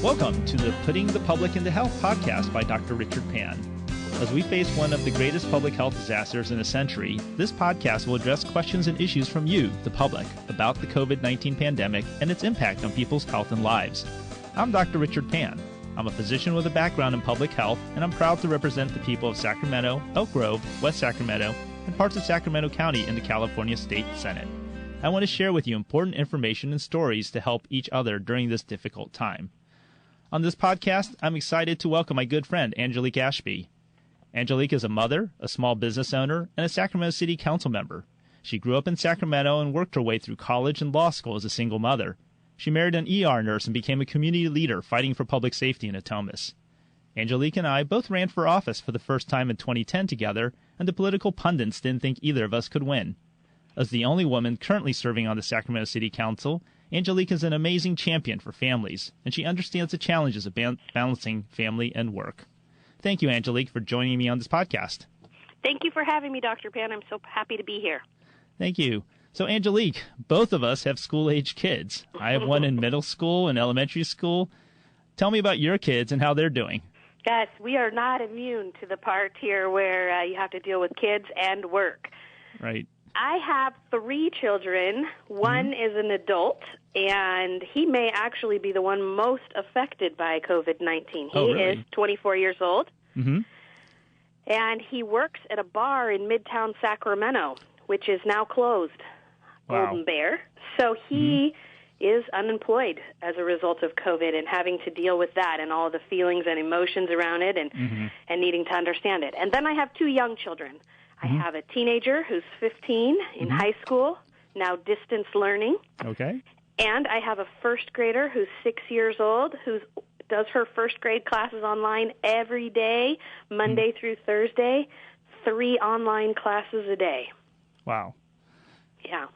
Welcome to the Putting the Public into Health podcast by Dr. Richard Pan. As we face one of the greatest public health disasters in a century, this podcast will address questions and issues from you, the public, about the COVID-19 pandemic and its impact on people's health and lives. I'm Dr. Richard Pan. I'm a physician with a background in public health, and I'm proud to represent the people of Sacramento, Elk Grove, West Sacramento, and parts of Sacramento County in the California State Senate. I want to share with you important information and stories to help each other during this difficult time. On this podcast, I'm excited to welcome my good friend, Angelique Ashby. Angelique is a mother, a small business owner, and a Sacramento City Council member. She grew up in Sacramento and worked her way through college and law school as a single mother. She married an ER nurse and became a community leader fighting for public safety in Atomas. Angelique and I both ran for office for the first time in 2010 together, and the political pundits didn't think either of us could win. As the only woman currently serving on the Sacramento City Council, Angelique is an amazing champion for families, and she understands the challenges of balancing family and work. Thank you, Angelique, for joining me on this podcast. Thank you for having me, Dr. Pan. I'm so happy to be here. Thank you. So, Angelique, both of us have school-age kids. I have one in middle school and elementary school. Tell me about your kids and how they're doing. Yes, we are not immune to the part here where you have to deal with kids and work. Right. I have 3 children. One is an adult, and he may actually be the one most affected by COVID-19. He is 24 years old, and he works at a bar in Midtown Sacramento, which is now closed. Wow. Golden Bear. So he is unemployed as a result of COVID and having to deal with that and all the feelings and emotions around it and needing to understand it. And then I have 2 young children. I have a teenager who's 15 in high school, now distance learning. Okay. And I have a first grader who's 6 years old who does her first grade classes online every day, Monday through Thursday, 3 online classes a day. Wow. Yeah.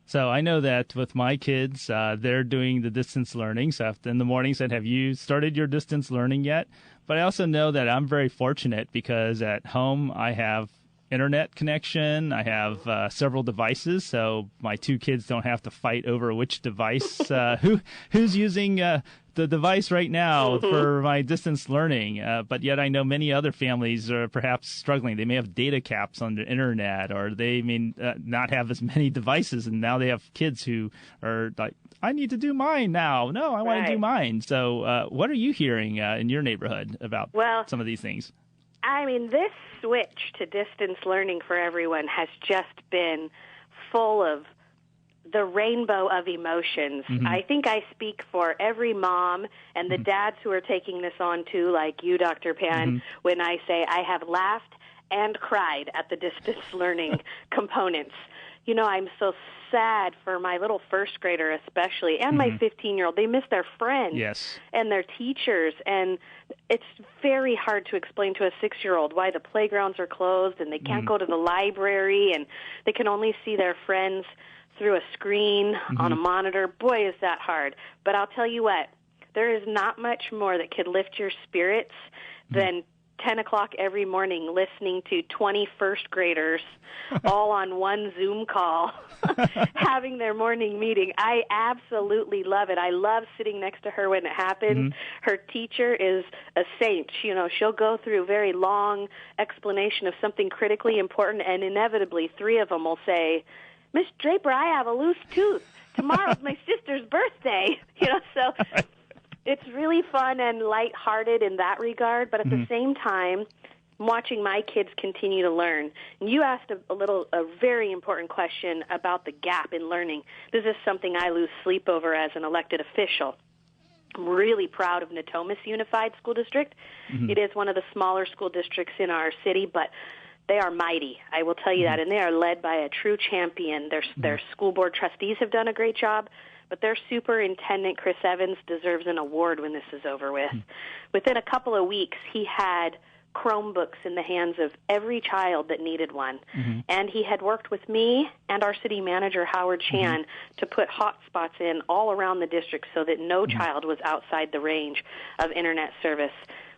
So I know that with my kids, they're doing the distance learning. So in the morning said, have you started your distance learning yet? But I also know that I'm very fortunate because at home I have internet connection. I have several devices, so my 2 kids don't have to fight over which device, who's using the device right now for my distance learning. But yet I know many other families are perhaps struggling. They may have data caps on the internet, or they may not have as many devices, and now they have kids who are like, I need to do mine now. No, I want to do mine. So what are you hearing in your neighborhood about some of these things? I mean, this switch to distance learning for everyone has just been full of the rainbow of emotions. I think I speak for every mom and the dads who are taking this on too, like you, Dr. Pan, when I say I have laughed and cried at the distance learning components. You know, I'm so sad for my little first grader especially, and my 15-year-old. They miss their friends and their teachers, and it's very hard to explain to a 6-year-old why the playgrounds are closed and they can't go to the library and they can only see their friends through a screen on a monitor. Boy, is that hard. But I'll tell you what, there is not much more that could lift your spirits than 10 o'clock every morning listening to 20 first graders all on one Zoom call having their morning meeting. I absolutely love it. I love sitting next to her when it happens. Her teacher is a saint. You know, she'll go through a very long explanation of something critically important, and inevitably 3 of them will say, Miss Draper, I have a loose tooth. Tomorrow's my sister's birthday. You know, so it's really fun and lighthearted in that regard, but at the same time, I'm watching my kids continue to learn. And you asked a very important question about the gap in learning. This is something I lose sleep over as an elected official. I'm really proud of Natomas Unified School District. It is one of the smaller school districts in our city, but they are mighty, I will tell you that, and they are led by a true champion. Their school board trustees have done a great job, but their superintendent, Chris Evans, deserves an award when this is over with. Within a couple of weeks, he had Chromebooks in the hands of every child that needed one, and he had worked with me and our city manager, Howard Chan, to put hotspots in all around the district so that no child was outside the range of internet service.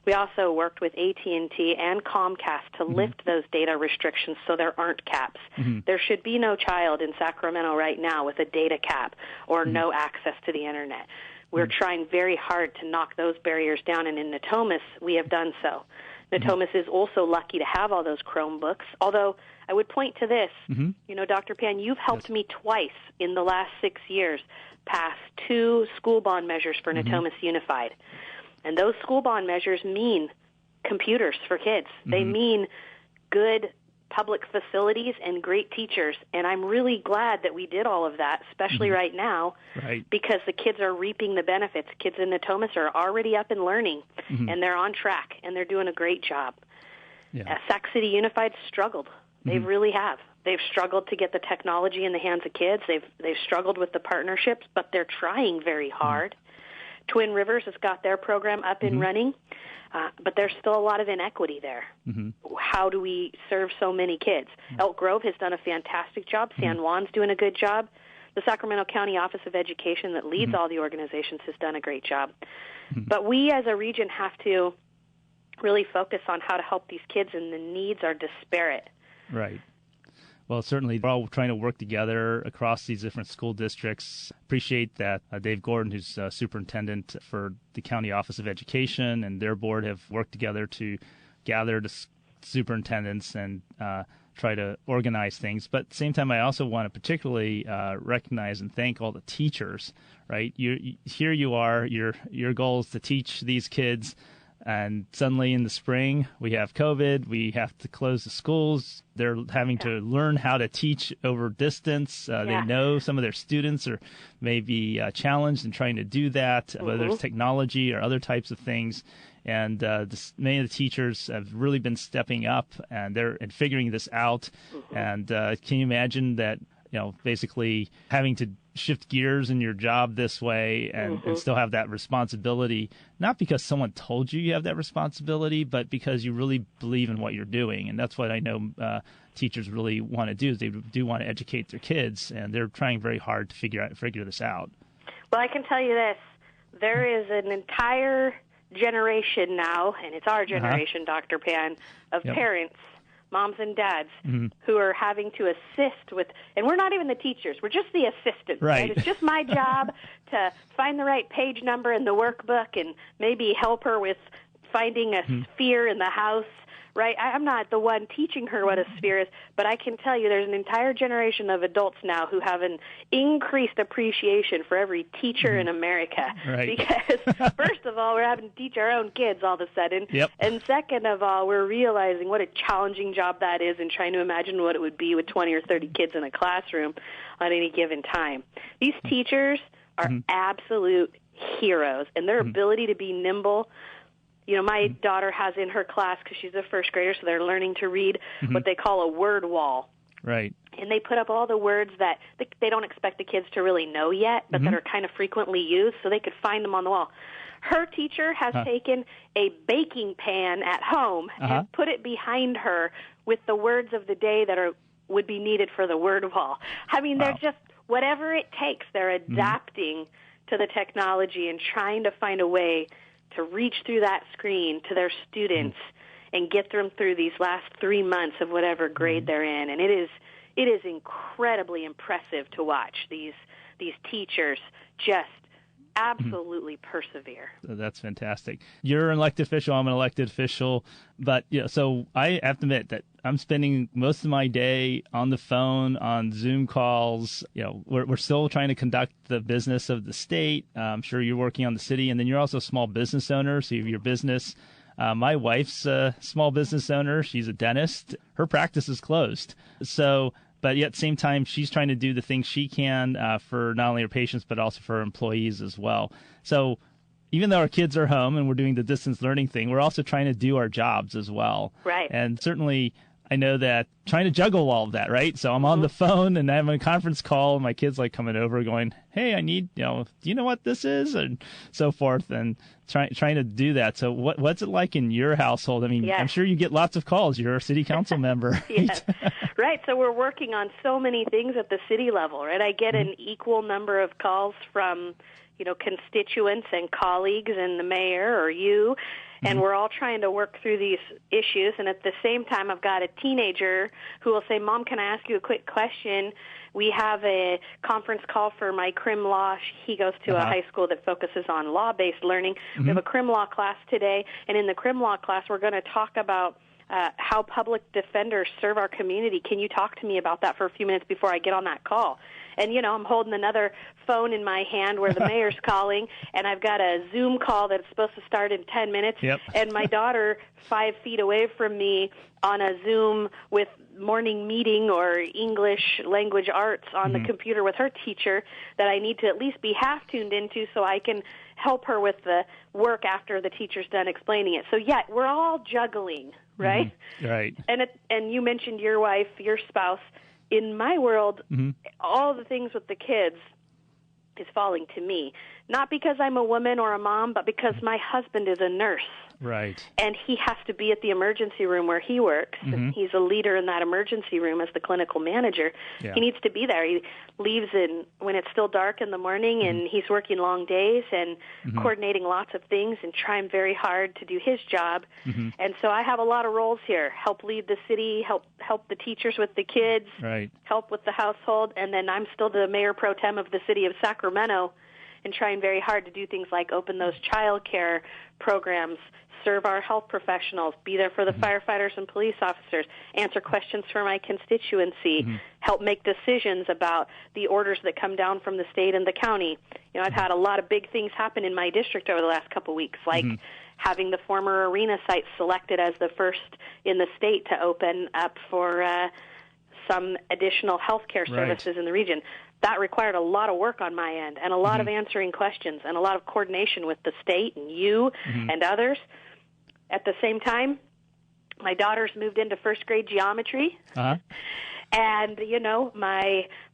We also worked with AT&T and Comcast to lift those data restrictions so there aren't caps. There should be no child in Sacramento right now with a data cap or no access to the internet. We're trying very hard to knock those barriers down, and in Natomas, we have done so. Natomas is also lucky to have all those Chromebooks, although I would point to this. You know, Dr. Pan, you've helped me twice in the last 6 years pass 2 school bond measures for Natomas Unified. And those school bond measures mean computers for kids. They mean good public facilities and great teachers. And I'm really glad that we did all of that, especially right now, because the kids are reaping the benefits. Kids in Natomas are already up and learning, and they're on track, and they're doing a great job. Sac City Unified struggled. They really have. They've struggled to get the technology in the hands of kids. They've struggled with the partnerships, but they're trying very hard. Twin Rivers has got their program up and running. But there's still a lot of inequity there. How do we serve so many kids? Elk Grove has done a fantastic job. San Juan's doing a good job. The Sacramento County Office of Education that leads all the organizations has done a great job. But we as a region have to really focus on how to help these kids, and the needs are disparate. Right. Well, certainly we're all trying to work together across these different school districts. Appreciate that Dave Gordon, who's superintendent for the County Office of Education, and their board have worked together to gather the superintendents and try to organize things. But at the same time, I also want to particularly recognize and thank all the teachers, right? Here you are, your goal is to teach these kids. And suddenly in the spring, we have COVID. We have to close the schools. They're having to learn how to teach over distance. They know some of their students are maybe challenged in trying to do that, whether it's technology or other types of things. And many of the teachers have really been stepping up, and they're figuring this out. And can you imagine that, basically having to shift gears in your job this way and still have that responsibility, not because someone told you have that responsibility, but because you really believe in what you're doing. And that's what I know teachers really want to do, is they do want to educate their kids, and they're trying very hard to figure this out. Well, I can tell you this. There is an entire generation now, and it's our generation, Dr. Pan, of parents, moms and dads, who are having to assist with, and we're not even the teachers, we're just the assistants. Right? It's just my job to find the right page number in the workbook and maybe help her with finding a sphere in the house, right? I'm not the one teaching her what a sphere is, but I can tell you there's an entire generation of adults now who have an increased appreciation for every teacher in America. Right. Because, first of all, we're having to teach our own kids all of a sudden. Yep. And second of all, we're realizing what a challenging job that is and trying to imagine what it would be with 20 or 30 kids in a classroom at any given time. These teachers are absolute heroes, and their ability to be nimble. My daughter has in her class, because she's a first grader, so they're learning to read what they call a word wall. Right. And they put up all the words that they don't expect the kids to really know yet, but that are kind of frequently used, so they could find them on the wall. Her teacher has taken a baking pan at home and put it behind her with the words of the day that would be needed for the word wall. I mean, they're just, whatever it takes, they're adapting to the technology and trying to find a way to reach through that screen to their students and get them through these last 3 months of whatever grade they're in. And it is incredibly impressive to watch these teachers just absolutely persevere. That's fantastic. You're an elected official. I'm an elected official. But so I have to admit that I'm spending most of my day on the phone, on Zoom calls. We're still trying to conduct the business of the state. I'm sure you're working on the city, and then you're also a small business owner, so you have your business. My wife's a small business owner. She's a dentist. Her practice is closed. But yet at the same time, she's trying to do the things she can for not only her patients, but also for her employees as well. So even though our kids are home and we're doing the distance learning thing, we're also trying to do our jobs as well. Right. And certainly I know that trying to juggle all of that, right? So I'm on the phone and I'm on a conference call, and my kid's coming over going, hey, I need, do you know what this is? And so forth, and trying to do that. So what's it like in your household? I mean, I'm sure you get lots of calls. You're a city council member. Yes. Right. So we're working on so many things at the city level, right? I get an equal number of calls from, constituents and colleagues and the mayor or you, and we're all trying to work through these issues. And at the same time, I've got a teenager who will say, Mom, can I ask you a quick question? We have a conference call for my crim law. He goes to a high school that focuses on law-based learning. We have a crim law class today, and in the crim law class, we're going to talk about how public defenders serve our community. Can you talk to me about that for a few minutes before I get on that call? And, I'm holding another phone in my hand where the mayor's calling, and I've got a Zoom call that's supposed to start in 10 minutes. Yep. And my daughter 5 feet away from me on a Zoom with morning meeting or English language arts on the computer with her teacher that I need to at least be half tuned into so I can help her with the work after the teacher's done explaining it. So, yeah, we're all juggling, right? Right. And you mentioned your wife, your spouse. In my world, all the things with the kids is falling to me. Not because I'm a woman or a mom, but because my husband is a nurse. Right. And he has to be at the emergency room where he works. He's a leader in that emergency room as the clinical manager. Yeah. He needs to be there. He leaves when it's still dark in the morning, and he's working long days and coordinating lots of things and trying very hard to do his job. And so I have a lot of roles here. Help lead the city, help the teachers with the kids, right. help with the household, and then I'm still the mayor pro tem of the city of Sacramento and trying very hard to do things like open those child care programs, serve our health professionals, be there for the firefighters and police officers, answer questions for my constituency, help make decisions about the orders that come down from the state and the county. I've had a lot of big things happen in my district over the last couple of weeks, like having the former arena site selected as the first in the state to open up for some additional health care services in the region. That required a lot of work on my end and a lot of answering questions and a lot of coordination with the state and you and others. At the same time, my daughter's moved into first grade geometry. And,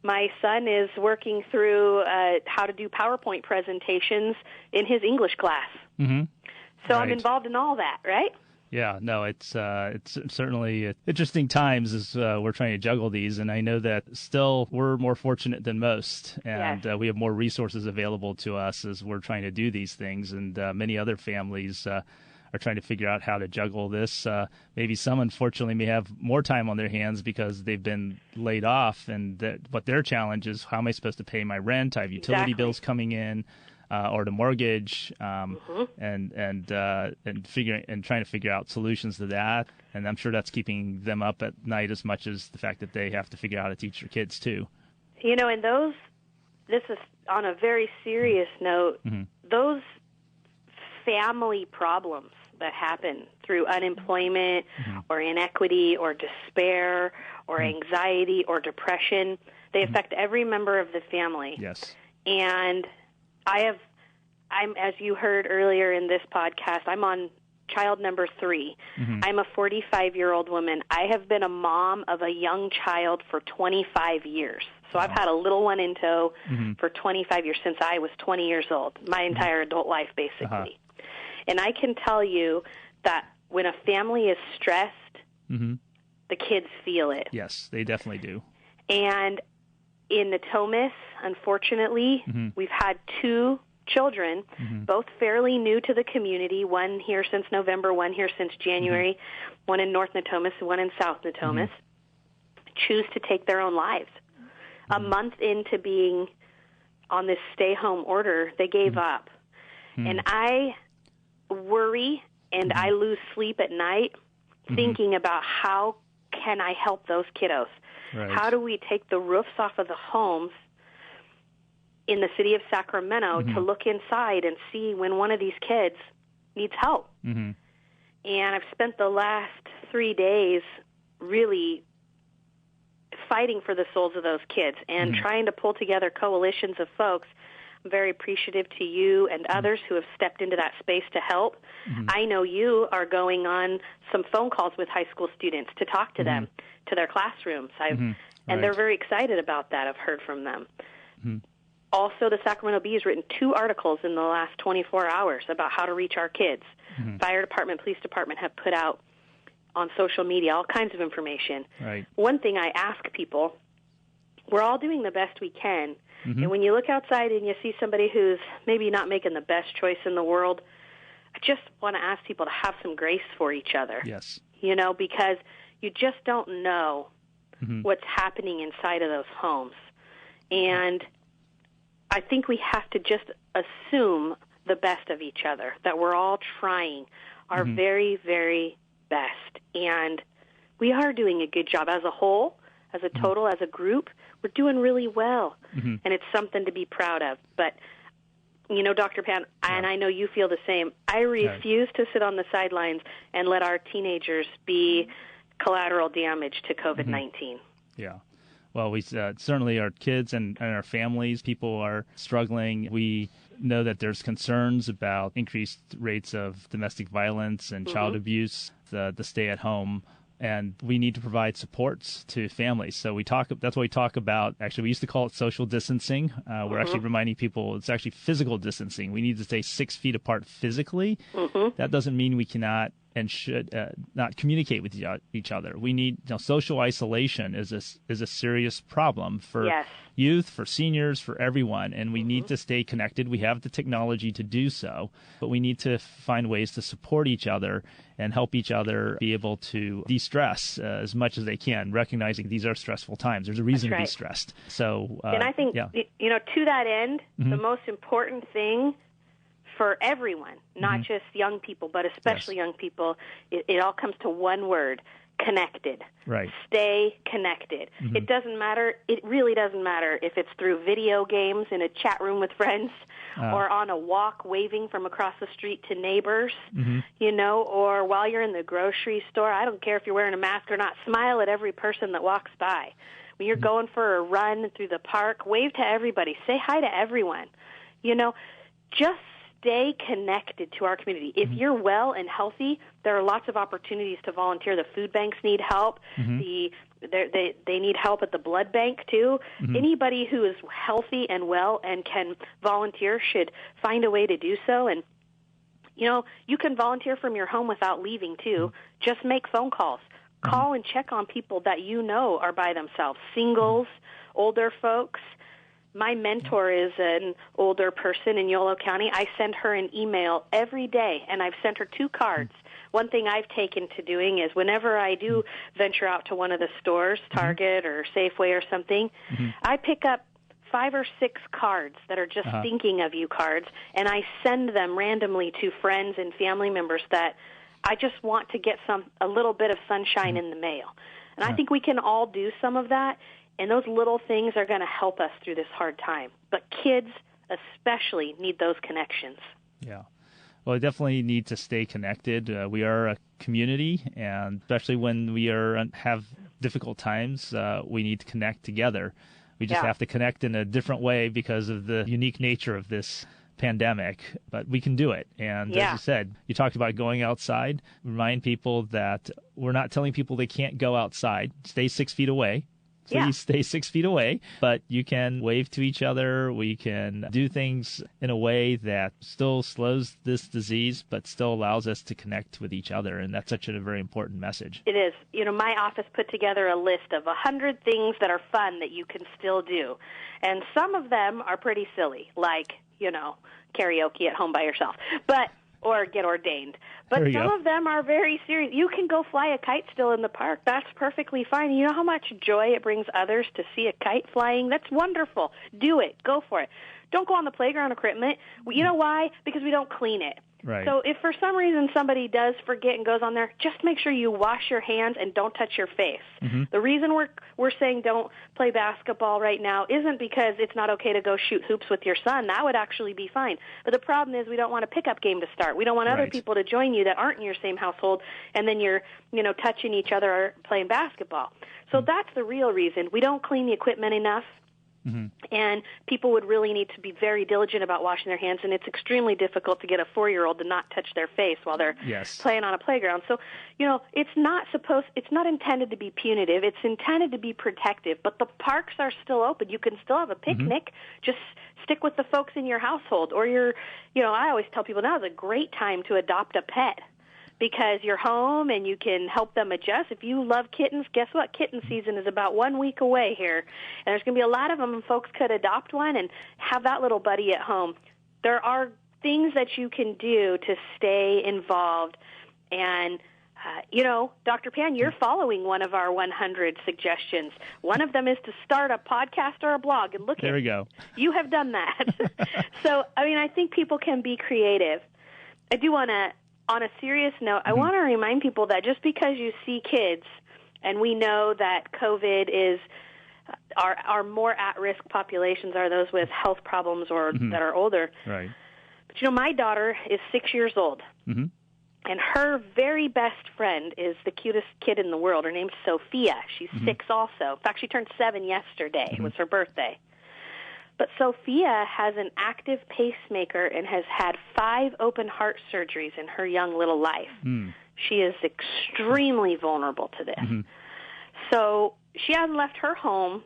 my son is working through how to do PowerPoint presentations in his English class. So I'm involved in all that, right? Yeah, no, it's certainly interesting times as we're trying to juggle these, and I know that still we're more fortunate than most, and we have more resources available to us as we're trying to do these things, and many other families are trying to figure out how to juggle this. Maybe some, unfortunately, may have more time on their hands because they've been laid off, and what their challenge is, how am I supposed to pay my rent? I have utility bills coming in. Or the mortgage, and trying to figure out solutions to that, and I'm sure that's keeping them up at night as much as the fact that they have to figure out how to teach their kids too. And this is on a very serious note. Those family problems that happen through unemployment or inequity or despair or anxiety or depression, they affect every member of the family. Yes, and I'm, as you heard earlier in this podcast, I'm on child number 3. I'm a 45-year-old woman. I have been a mom of a young child for 25 years. So I've had a little one in tow for 25 years, since I was 20 years old, my entire adult life, basically. And I can tell you that when a family is stressed, the kids feel it. Yes, they definitely do. And in Natomas, unfortunately, we've had 2 children, both fairly new to the community, one here since November, one here since January, one in North Natomas and one in South Natomas, choose to take their own lives. A month into being on this stay-home order, they gave up. And I worry and I lose sleep at night thinking about how can I help those kiddos. Right. How do we take the roofs off of the homes in the city of Sacramento to look inside and see when one of these kids needs help? And I've spent the last 3 days really fighting for the souls of those kids and trying to pull together coalitions of folks. I'm very appreciative to you and others who have stepped into that space to help. I know you are going on some phone calls with high school students to talk to them, to their classrooms. And they're very excited about that. I've heard from them. Also, the Sacramento Bee has written 2 articles in the last 24 hours about how to reach our kids. Fire department, police department have put out on social media all kinds of information. One thing I ask people, we're all doing the best we can, And when you look outside and you see somebody who's maybe not making the best choice in the world, I just want to ask people to have some grace for each other. Yes. Because you just don't know what's happening inside of those homes. And I think we have to just assume the best of each other, that we're all trying our very, very best. And we are doing a good job as a whole, as a total, as a group. We're doing really well, and it's something to be proud of. But, Dr. Pan, and I know you feel the same, I refuse to sit on the sidelines and let our teenagers be collateral damage to COVID-19. Yeah. Well, we certainly our kids and our families, people are struggling. We know that there's concerns about increased rates of domestic violence and child abuse, the stay-at-home, and we need to provide supports to families. So that's what we talk about. Actually, we used to call it social distancing. We're actually reminding people it's actually physical distancing. We need to stay 6 feet apart physically. That doesn't mean we cannot and should not communicate with each other. We need social isolation is a serious problem for youth, for seniors, for everyone, and we need to stay connected. We have the technology to do so, but we need to find ways to support each other and help each other be able to de-stress as much as they can, recognizing these are stressful times. There's a reason to be stressed. So, and I think, to that end, the most important thing for everyone, not just young people, but especially young people, it all comes to one word: connected. Right. Stay connected. It doesn't matter. It really doesn't matter if it's through video games in a chat room with friends or on a walk waving from across the street to neighbors, or while you're in the grocery store. I don't care if you're wearing a mask or not. Smile at every person that walks by. When you're going for a run through the park, wave to everybody. Say hi to everyone. Just stay connected to our community. If you're well and healthy, there are lots of opportunities to volunteer. The food banks need help. They need help at the blood bank, too. Anybody who is healthy and well and can volunteer should find a way to do so. And, you can volunteer from your home without leaving, too. Just make phone calls. Call and check on people that are by themselves, singles, older folks. My mentor is an older person in Yolo County. I send her an email every day, and I've sent her 2 cards. One thing I've taken to doing is whenever I do venture out to one of the stores, Target or Safeway or something, I pick up 5 or 6 cards that are just thinking of you cards, and I send them randomly to friends and family members that I just want to get a little bit of sunshine in the mail. And I think we can all do some of that. And those little things are going to help us through this hard time. But kids especially need those connections. Yeah. Well, we definitely need to stay connected. We are a community, and especially when we have difficult times, we need to connect together. We just have to connect in a different way because of the unique nature of this pandemic, but we can do it. And as you said, you talked about going outside. Remind people that we're not telling people they can't go outside. Stay 6 feet away. Please stay 6 feet away, but you can wave to each other. We can do things in a way that still slows this disease, but still allows us to connect with each other. And that's such a very important message. It is. My office put together a list of 100 things that are fun that you can still do. And some of them are pretty silly, like, karaoke at home by yourself. Or get ordained. But some of them are very serious. You can go fly a kite still in the park. That's perfectly fine. You know how much joy it brings others to see a kite flying? That's wonderful. Do it. Go for it. Don't go on the playground equipment. You know why? Because we don't clean it. Right. So if for some reason somebody does forget and goes on there, just make sure you wash your hands and don't touch your face. The reason we're saying don't play basketball right now isn't because it's not okay to go shoot hoops with your son. That would actually be fine. But the problem is we don't want a pickup game to start. We don't want other people to join you that aren't in your same household, and then you're, touching each other or playing basketball. So that's the real reason. We don't clean the equipment enough. And people would really need to be very diligent about washing their hands, and it's extremely difficult to get a 4-year-old to not touch their face while they're playing on a playground. So, it's not intended to be punitive. It's intended to be protective, but the parks are still open. You can still have a picnic. Just stick with the folks in your household, or I always tell people now is a great time to adopt a pet. because you're home and you can help them adjust. If you love kittens, guess what? Kitten season is about 1 week away here, and there's going to be a lot of them, and folks could adopt one and have that little buddy at home. There are things that you can do to stay involved. And, Dr. Pan, you're following one of our 100 suggestions. One of them is to start a podcast or a blog. And look, there we go. You have done that. So, I think people can be creative. I do want to, on a serious note, I want to remind people that just because you see kids, and we know that COVID is our more at-risk populations are those with health problems or that are older. Right. But, my daughter is 6 years old. Mm-hmm. And her very best friend is the cutest kid in the world. Her name's Sophia. She's 6 also. In fact, she turned 7 yesterday. It was her birthday. But Sophia has an active pacemaker and has had 5 open heart surgeries in her young little life. She is extremely vulnerable to this. So she hasn't left her home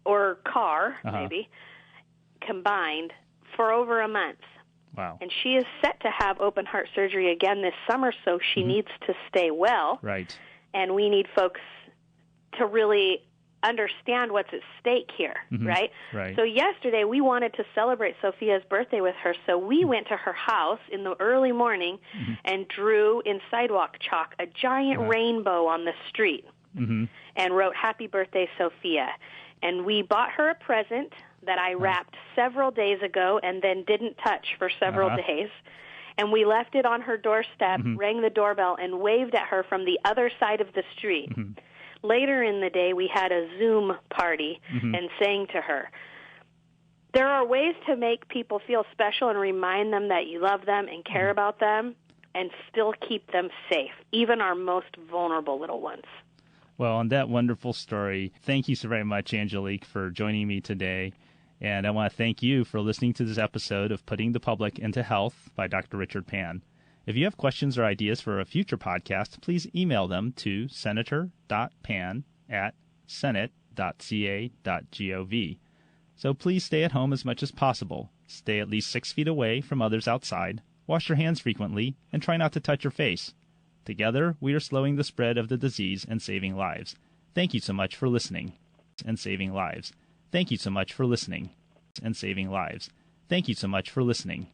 or car, maybe, combined for over a month. Wow. And she is set to have open heart surgery again this summer, so she needs to stay well. Right. And we need folks to really understand what's at stake here, right? Right. So yesterday we wanted to celebrate Sophia's birthday with her, so we went to her house in the early morning and drew in sidewalk chalk a giant rainbow on the street and wrote, "Happy Birthday, Sophia." And we bought her a present that I wrapped several days ago and then didn't touch for several days. And we left it on her doorstep, rang the doorbell, and waved at her from the other side of the street. Later in the day, we had a Zoom party and sang to her. There are ways to make people feel special and remind them that you love them and care about them and still keep them safe, even our most vulnerable little ones. Well, on that wonderful story, thank you so very much, Angelique, for joining me today. And I want to thank you for listening to this episode of Putting the Public into Health by Dr. Richard Pan. If you have questions or ideas for a future podcast, please email them to senator.pan@senate.ca.gov. So please stay at home as much as possible. Stay at least 6 feet away from others outside. Wash your hands frequently, and try not to touch your face. Together, we are slowing the spread of the disease and saving lives. Thank you so much for listening and saving lives. Thank you so much for listening and saving lives. Thank you so much for listening